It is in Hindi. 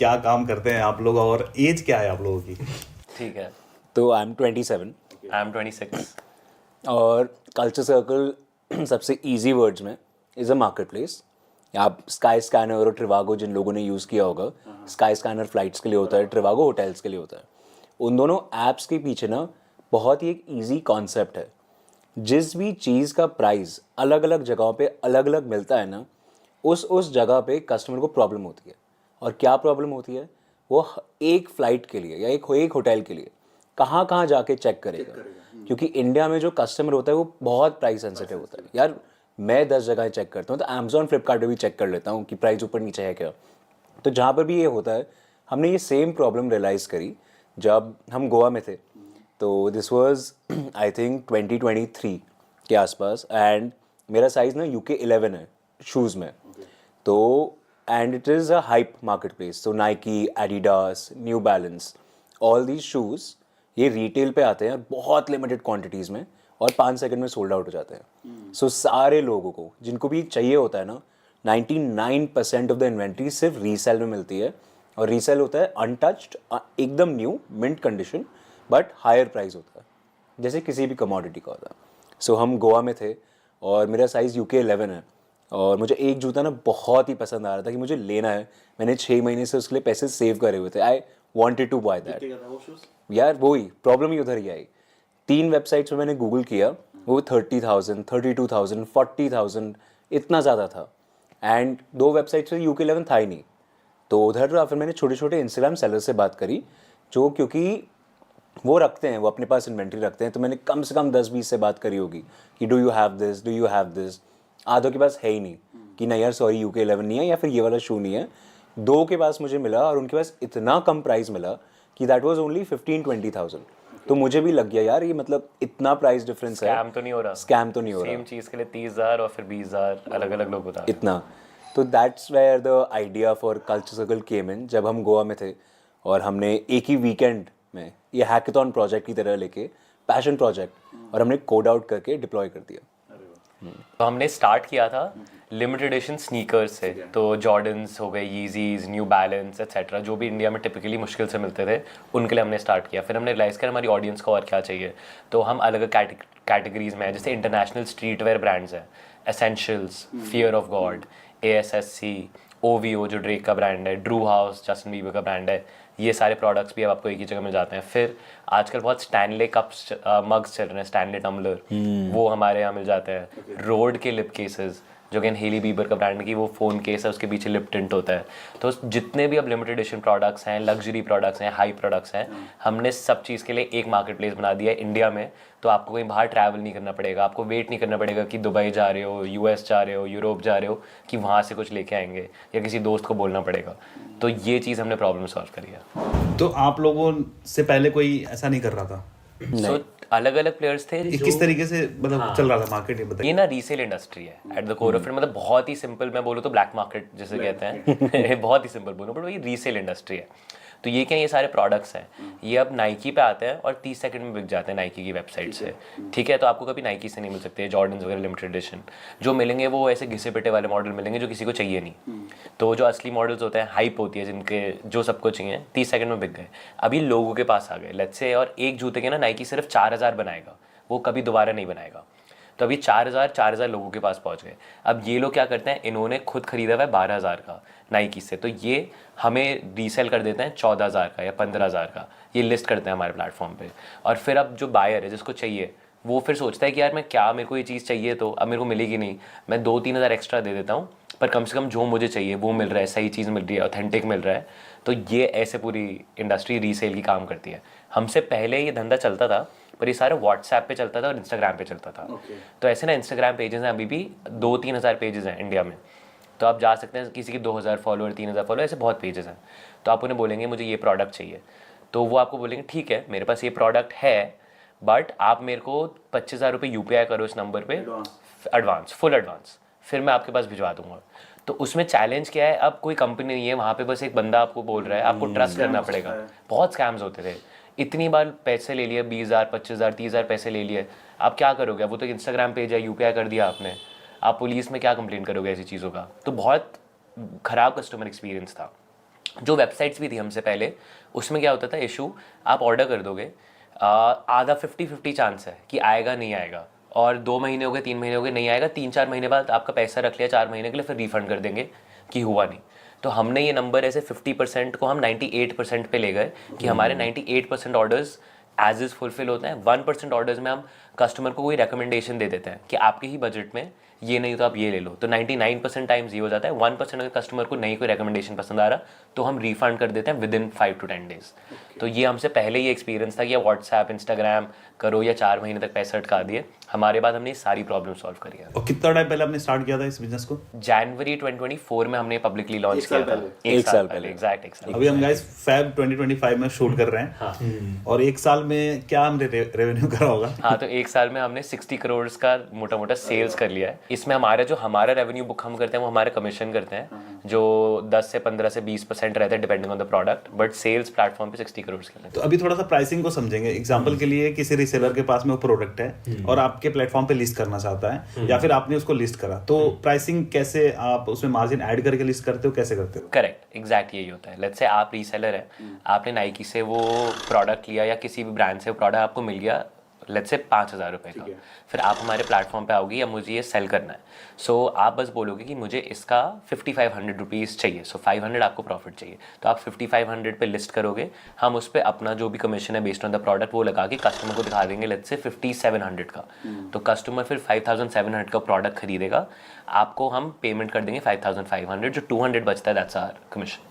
क्या काम करते हैं आप लोग और एज क्या है आप लोगों की? ठीक है। तो आई एम 27 आई एम 26। और कल्चर सर्कल सबसे इजी वर्ड्स में इज़ अ मार्केट प्लेस। आप स्काई स्कैनर और ट्रिवागो जिन लोगों ने यूज़ किया होगा, स्काई स्कैनर फ्लाइट्स के लिए होता है, ट्रिवागो होटल्स के लिए होता है। उन दोनों ऐप्स के पीछे ना बहुत ही एक ईजी कॉन्सेप्ट है। जिस भी चीज़ का प्राइस अलग अलग जगहों पे अलग अलग मिलता है ना, उस जगह पे कस्टमर को प्रॉब्लम होती है। और क्या प्रॉब्लम होती है? वो एक फ़्लाइट के लिए या एक होटल के लिए कहाँ कहाँ जाके चेक करेगा। क्योंकि इंडिया में जो कस्टमर होता है वो बहुत प्राइस सेंसिटिव होता है। यार मैं 10 जगह चेक करता हूँ, तो अमेजोन फ्लिपकार्ट पे भी चेक कर लेता हूँ कि प्राइस ऊपर नीचे है क्या। तो जहाँ पर भी ये होता है, हमने ये सेम प्रॉब्लम रियलाइज़ करी जब हम गोवा में थे। तो दिस वाज आई थिंक 2023 के आसपास, एंड मेरा साइज़ ना UK 11 है शूज़ में। तो and it is a hype market place. तो Nike, Adidas, New Balance, all these shoes ये रिटेल पे आते हैं बहुत लिमिटेड क्वांटिटीज़ में, और 5 सेकंड में सोल्ड आउट हो जाते हैं। सो सारे लोगों को जिनको भी चाहिए होता है ना, 99% ऑफ द इन्वेंट्री सिर्फ रीसेल में मिलती है। और रीसेल होता है अनटच्ड, एकदम new mint condition, but higher price होता है जैसे किसी भी कमोडिटी का होता है। सो हम गोवा में थे और मेरा साइज़ UK 11 है, और मुझे एक जूता ना बहुत ही पसंद आ रहा था कि मुझे लेना है। मैंने 6 महीने से उसके लिए पैसे सेव करे हुए थे। I wanted to buy that. यार वही प्रॉब्लम ही उधर ही आई। 3 वेबसाइट्स में मैंने गूगल किया, वो 30,000, 32,000, 40,000 इतना ज़्यादा था। एंड 2 वेबसाइट्स पे UK 11 था ही नहीं। तो उधर फिर मैंने छोटे छोटे इंस्टाग्राम सेलर से बात करी, जो क्योंकि वो रखते हैं, वो अपने पास इन्वेंट्री रखते हैं। तो मैंने कम से कम 10-20 से बात करी होगी कि do you have this, do you have this. आधों के पास है ही नहीं कि नहीं यार सॉरी UK 11 नहीं है, या फिर ये वाला शू नहीं है। 2 के पास मुझे मिला, और उनके पास इतना कम प्राइस मिला कि दैट वाज ओनली 15-20,000। तो मुझे भी लग गया यार ये मतलब इतना प्राइस डिफरेंस है। स्कैम तो नहीं हो रहा? स्कैम तो नहीं हो रहा। सेम चीज़ के लिए 30,000 और फिर 20,000 अलग अलग लोग बता रहे हैं। इतना। तो that's where the idea for culture circle came in, जब हम गोवा में थे और हमने एक ही वीकेंड में ये हैकेथॉन प्रोजेक्ट की तरह लेके, पैशन प्रोजेक्ट, और हमने कोड आउट करके डिप्लॉय कर दिया। तो हमने स्टार्ट किया था लिमिटेड एडिशन स्नीकर्स से। तो जॉर्डन्स हो गए, यीजीज, न्यू बैलेंस एट्सेट्रा, जो भी इंडिया में टिपिकली मुश्किल से मिलते थे, उनके लिए हमने स्टार्ट किया। फिर हमने रियलाइज़ किया हमारी ऑडियंस को और क्या चाहिए। तो हम अलग अलग कैटेगरीज में हैं, जैसे इंटरनेशनल स्ट्रीट वेयर ब्रांड्स हैं, essentials, fear of God, ASSC, OVO जो ड्रेक का ब्रांड है, ड्रू हाउस जस्टिन बीबर का ब्रांड है। ये सारे प्रोडक्ट्स भी अब आपको एक ही जगह मिल जाते हैं। फिर आजकल बहुत स्टैनले कप्स, मग्स चल रहे हैं, स्टैनले टम्बलर, वो हमारे यहाँ मिल जाते हैं। रोड के लिप केसेस, जो कि हेली बीबर का ब्रांड की वो फ़ोन केस है, उसके पीछे लिप टिंट होता है। तो जितने भी अब लिमिटेड एडिशन प्रोडक्ट्स हैं, लग्जरी प्रोडक्ट्स हैं, हाई प्रोडक्ट्स हैं, हमने सब चीज़ के लिए एक मार्केट प्लेस बना दिया है इंडिया में। तो आपको कहीं बाहर ट्रैवल नहीं करना पड़ेगा, आपको वेट नहीं करना पड़ेगा कि दुबई जा रहे हो, US जा रहे हो, यूरोप जा रहे हो, कि वहाँ से कुछ लेके आएंगे या किसी दोस्त को बोलना पड़ेगा। तो ये चीज़ हमने प्रॉब्लम सॉल्व करी है। तो आप लोगों से पहले कोई ऐसा नहीं कर रहा था? सो अलग अलग प्लेयर्स थे। ये किस तरीके से मतलब चल रहा था मार्केट, ये बताइए। ये ना रीसेल इंडस्ट्री है at the core of it. मतलब बहुत ही सिंपल मैं बोलूँ तो ब्लैक मार्केट जिसे कहते हैं बहुत ही सिंपल बोलूँ, बट वही रीसेल इंडस्ट्री है। तो ये क्या, ये सारे प्रोडक्ट्स हैं, ये अब नाइकी पे आते हैं और 30 सेकंड में बिक जाते हैं नाइकी की वेबसाइट से। ठीक है, तो आपको कभी नाइकी से नहीं मिल सकते जॉर्डन्स वगैरह लिमिटेड एडिशन। जो मिलेंगे वो ऐसे घिसे पिटे वाले मॉडल मिलेंगे जो किसी को चाहिए नहीं। तो जो असली मॉडल्स होते हैं, हाइप होती है, जिनके जो सबको चाहिए, 30 सेकंड में बिक गए। अभी लोगों के पास आ गए लेट्स से, और एक जूते के ना नाइकी सिर्फ 4,000 बनाएगा, वो कभी दोबारा नहीं बनाएगा। तो अभी 4,000 लोगों के पास पहुंच गए। अब ये लोग क्या करते हैं, इन्होंने खुद खरीदा हुआ है 12,000 का नाइकी से, तो ये हमें रीसेल कर देते हैं 14,000 का या 15,000 का। ये लिस्ट करते हैं हमारे प्लेटफॉर्म पे। और फिर अब जो बायर है जिसको चाहिए, वो फिर सोचता है कि यार मैं क्या, मेरे को ये चीज़ चाहिए तो अब मेरे को मिलेगी नहीं, मैं 2-3 हज़ार एक्स्ट्रा दे देता हूँ, पर कम से कम जो मुझे चाहिए वो मिल रहा है, सही चीज़ मिल रही है, ऑथेंटिक मिल रहा है। तो ये ऐसे पूरी इंडस्ट्री रीसेल की काम करती है। हमसे पहले ये धंधा चलता था, पर ये सारे व्हाट्सएप पे चलता था और इंस्टाग्राम पे चलता था। तो ऐसे ना इंस्टाग्राम पेजेस हैं, अभी भी 2-3 हज़ार पेजेस हैं इंडिया में। तो आप जा सकते हैं, किसी के 2,000 फॉलोअर, 3,000 फॉलोअर, ऐसे बहुत पेजेस हैं। तो आप उन्हें बोलेंगे मुझे ये प्रोडक्ट चाहिए, तो वो आपको बोलेंगे ठीक है मेरे पास ये प्रोडक्ट है, बट आप मेरे को 25,000 रुपये UPI करो इस नंबर पे, एडवांस, फुल एडवांस, फिर मैं आपके पास भिजवा दूंगा। तो उसमें चैलेंज क्या है, अब कोई कंपनी नहीं है वहाँ पे, बस एक बंदा आपको बोल रहा है, आपको ट्रस्ट करना पड़ेगा। बहुत स्कैम्स होते थे, इतनी बार पैसे ले लिए, 20,000, 25,000, 30,000 पैसे ले लिए। आप क्या करोगे, वो तो इंस्टाग्राम पेज है, UPI कर दिया आपने, आप पुलिस में क्या कंप्लेन करोगे ऐसी चीज़ों का। तो बहुत ख़राब कस्टमर एक्सपीरियंस था। जो वेबसाइट्स भी थी हमसे पहले, उसमें क्या होता था इशू, आप ऑर्डर कर दोगे, आधा 50-50 चांस है कि आएगा नहीं आएगा, और 2 महीने हो गए, 3 महीने हो गए, नहीं आएगा, 3-4 महीने बाद आपका पैसा रख लिया 4 महीने के लिए, फिर रिफंड कर देंगे कि हुआ नहीं। तो हमने ये नंबर ऐसे 50% को हम 98% पे ले गए कि हमारे 98% ऑर्डर्स एज इज फुलफिल होते हैं। 1% ऑर्डर्स में हम कस्टमर को कोई रिकमेंडेशन दे देते हैं कि आपके ही बजट में ये नहीं तो आप ये ले लो, तो 99% टाइम्स ये हो जाता है। 1% अगर कस्टमर को नहीं कोई रिकमेंडेशन पसंद आ रहा तो हम रिफंड कर देते हैं विद इन 5 to 10 days। तो ये हमसे पहले ही एक्सपीरियंस था कि आप व्हाट्सएप इंस्टाग्राम करो या 4 महीने तक पैसा अटका दिए, हमारे बाद हमने सारी प्रॉब्लम सॉल्व करी है। और कितना टाइम पहले आपने स्टार्ट किया था इस बिजनेस को? जनवरी 2024 में हमने पब्लिकली लॉन्च किया था। एक साल पहले। एग्जैक्ट एक साल। अभी हम गाइस फेब 2025 में शूट कर रहे हैं, और एक साल में क्या हमने रेवेन्यू करा होगा? हाँ, तो एक साल में हमने 60 करोड़ का मोटा मोटा सेल्स कर लिया है। इसमें हमारा रेवेन्यू बुक हम करते हैं, वो हमारे कमीशन करते हैं, जो 10 से 15 से 20% रहता है depending on the product, but sales platform पे 60 करोड़ के लिए। तो अभी थोड़ा सा प्राइसिंग को समझेंगे। एग्जांपल के लिए किसी रिसेलर के पास में वो प्रोडक्ट है और आपके प्लेटफॉर्म पे लिस्ट करना चाहता है, या फिर आपने उसको लिस्ट करा, तो प्राइसिंग कैसे आप उसमें मार्जिन ऐड करके लिस्ट करते हो, कैसे करते हो? करेक्ट, एग्जैक्ट यही होता है। लेट्स से आप रीसेलर है, आपने नाइकी से वो प्रोडक्ट लिया या किसी भी ब्रांड से वो प्रोडक्ट आपको मिल गया, लेट्स से 5,000 रुपये का, फिर आप हमारे प्लेटफॉर्म पे आओगे या मुझे ये सेल करना है, सो आप बस बोलोगे कि मुझे इसका 5500 रुपीज़ चाहिए, सो 500 आपको प्रॉफिट चाहिए, तो आप 5500 पे लिस्ट करोगे, हम उस पर अपना जो भी कमीशन है बेस्ड ऑन द प्रोडक्ट वो लगा के कस्टमर को दिखा देंगे लेट्स से 5700 का, तो कस्टमर फिर 5700 का प्रोडक्ट खरीदेगा, आपको हम पेमेंट कर देंगे 5500, जो 200 बचता है दैट्स आवर कमीशन।